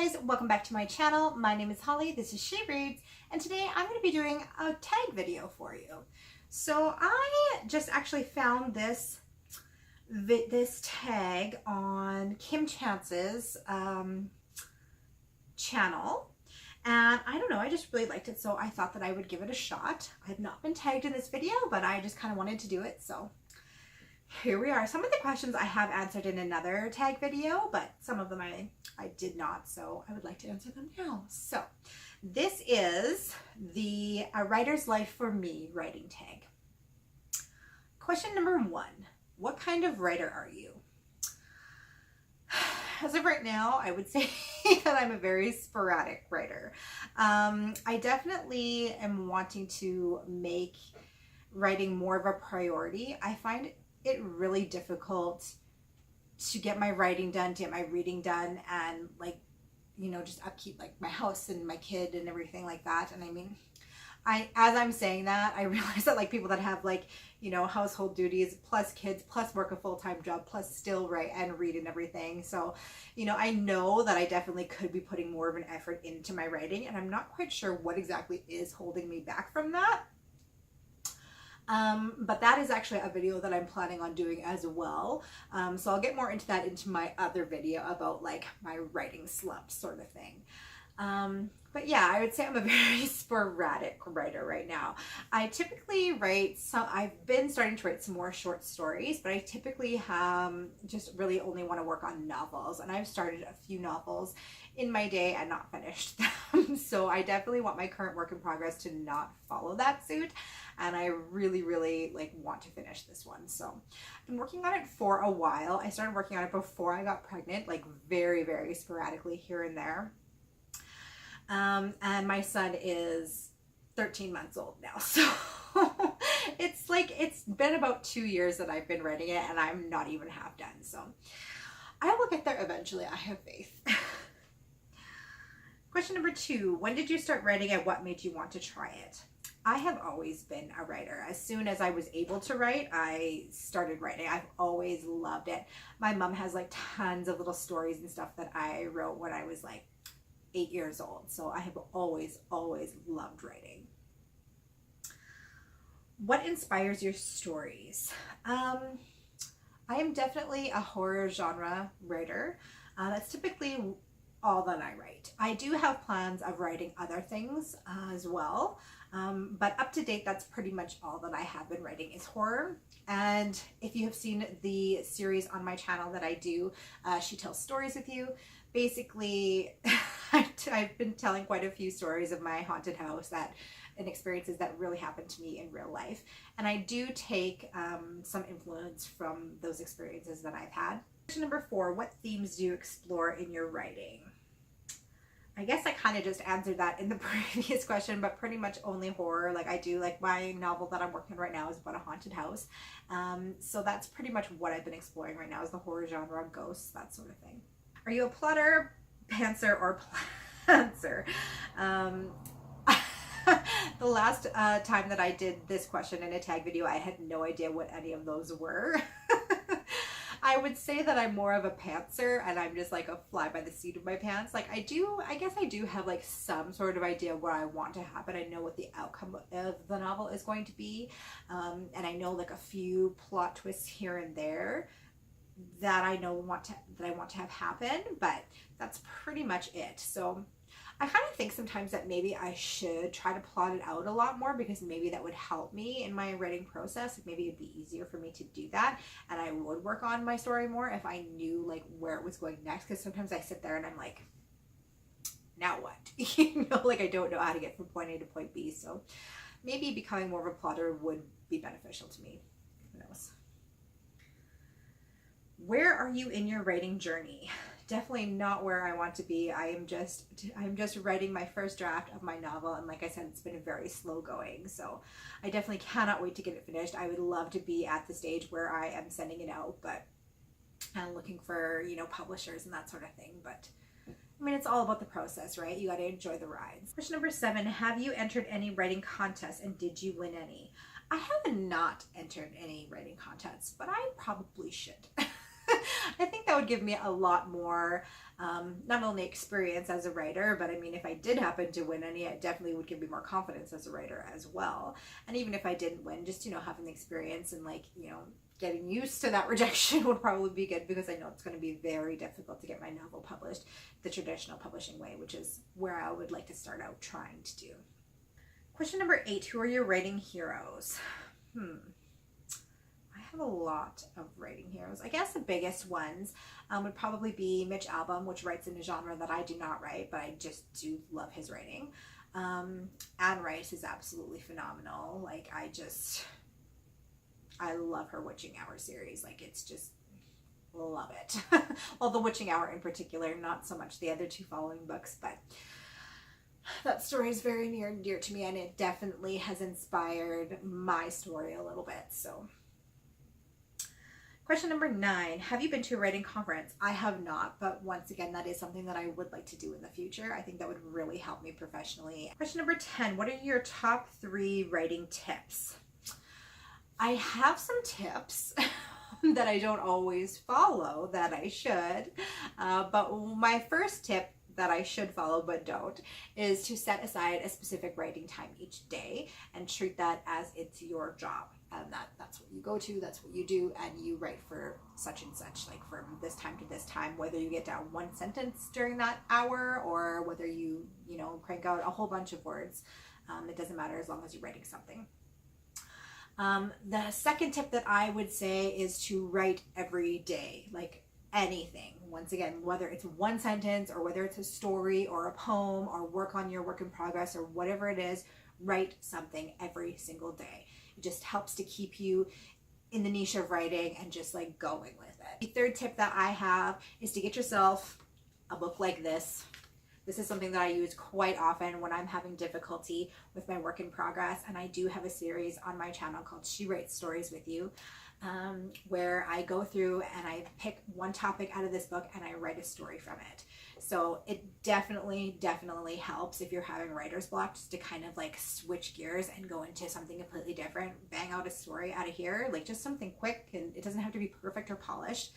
guys, welcome back to my channel. My name is Holly, this is She Reads, and today I'm going to be doing a tag video for you. So I just actually found this tag on Kim Chance's channel, and I don't know, I just really liked it, so I thought that I would give it a shot. I have not been tagged in this video, but I just kind of wanted to do it, so here we are. Some of the questions I have answered in another tag video, but some of them I did not, so I would like to answer them now. So this is the A Writer's Life for Me writing tag. Question number 1, what kind of writer are you? As of right now, I would say that I'm a very sporadic writer. I definitely am wanting to make writing more of a priority. I find it really difficult to get my writing done, to get my reading done, and just upkeep like my house and my kid and everything like that. And I mean, as I'm saying that, I realize that like people that have household duties plus kids plus work a full-time job plus still write and read and everything. So, I know that I definitely could be putting more of an effort into my writing, and I'm not quite sure what exactly is holding me back from that. But that is actually a video that I'm planning on doing as well. So I'll get more into that into my other video about like my writing slump sort of thing. But yeah, I would say I'm a very sporadic writer right now. I typically write I've been starting to write some more short stories, but I typically just really only want to work on novels, and I've started a few novels in my day and not finished them. So I definitely want my current work in progress to not follow that suit, and I really want to finish this one. So I've been working on it for a while. I started working on it before I got pregnant, like very sporadically here and there. And my son is 13 months old now, so it's been about 2 years that I've been writing it, and I'm not even half done, so I will get there eventually. I have faith. Question number 2, when did you start writing and what made you want to try it? I have always been a writer. As soon as I was able to write, I started writing. I've always loved it. My mom has like tons of little stories and stuff that I wrote when I was like 8 years old. So I have always loved writing. What inspires your stories? I am definitely a horror genre writer. That's typically all that I write. I do have plans of writing other things as well. But up to date, that's pretty much all that I have been writing is horror. And if you have seen the series on my channel that I do, She Tells Stories with You, basically I've been telling quite a few stories of my haunted house and experiences that really happened to me in real life. And I do take some influence from those experiences that I've had. Question number 4, what themes do you explore in your writing? I guess I kind of just answered that in the previous question, but pretty much only horror. Like I do, like my novel that I'm working on right now is about a haunted house. So that's pretty much what I've been exploring right now, is the horror genre, ghosts, that sort of thing. Are you a plotter, pantser, or plantser? The last time that I did this question in a tag video, I had no idea what any of those were. I would say that I'm more of a pantser, and I'm just like a fly by the seat of my pants. Like I guess I do have like some sort of idea what I want to happen. I know what the outcome of the novel is going to be. And I know like a few plot twists here and there that I want to have happen, but that's pretty much it. So I kind of think sometimes that maybe I should try to plot it out a lot more, because maybe that would help me in my writing process. Maybe it'd be easier for me to do that, and I would work on my story more if I knew like where it was going next, because sometimes I sit there and I'm like, now what? Like I don't know how to get from point A to point B. So maybe becoming more of a plotter would be beneficial to me. Who knows? Where are you in your writing journey? Definitely not where I want to be. I'm just writing my first draft of my novel, and like I said, it's been very slow going, so I definitely cannot wait to get it finished. I would love to be at the stage where I am sending it out, but I'm looking for publishers and that sort of thing. But I mean, it's all about the process, right? You got to enjoy the rides. Question number 7, have you entered any writing contests, and did you win any? I have not entered any writing contests, but I probably should. I think that would give me a lot more, not only experience as a writer, but I mean, if I did happen to win any, it definitely would give me more confidence as a writer as well. And even if I didn't win, just, having the experience and like, getting used to that rejection would probably be good, because I know it's going to be very difficult to get my novel published the traditional publishing way, which is where I would like to start out trying to do. Question number 8, who are your writing heroes? I have a lot of writing heroes. I guess the biggest ones would probably be Mitch Albom, which writes in a genre that I do not write, but I just do love his writing. Anne Rice is absolutely phenomenal. Like, I love her Witching Hour series. Like, it's just, love it. Well, the Witching Hour in particular, not so much the other 2 following books, but that story is very near and dear to me, and it definitely has inspired my story a little bit. So, question number 9, have you been to a writing conference? I have not, but once again, that is something that I would like to do in the future. I think that would really help me professionally. Question number 10, what are your top 3 writing tips? I have some tips that I don't always follow that I should, but my first tip that I should follow but don't is to set aside a specific writing time each day and treat that as it's your job, and that's what you go to, that's what you do, and you write for such and such, like from this time to this time, whether you get down 1 sentence during that hour or whether you crank out a whole bunch of words. It doesn't matter as long as you're writing something. The second tip that I would say is to write every day, like anything. Once again, whether it's 1 sentence or whether it's a story or a poem or work on your work in progress or whatever it is, write something every single day. It just helps to keep you in the niche of writing and just like going with it. The third tip that I have is to get yourself a book like this. This is something that I use quite often when I'm having difficulty with my work in progress, and I do have a series on my channel called She Writes Stories With You, where I go through and I pick one topic out of this book and I write a story from it. So it definitely helps if you're having writer's block, just to kind of like switch gears and go into something completely different, bang out a story out of here, like just something quick, and it doesn't have to be perfect or polished,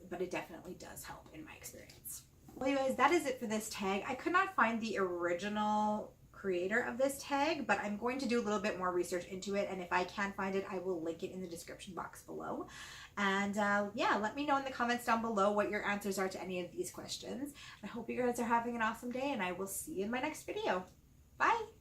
but it definitely does help in my experience. Well, you guys, that is it for this tag. I could not find the original creator of this tag, but I'm going to do a little bit more research into it, and if I can find it, I will link it in the description box below. And yeah, let me know in the comments down below what your answers are to any of these questions. I hope you guys are having an awesome day, and I will see you in my next video. Bye!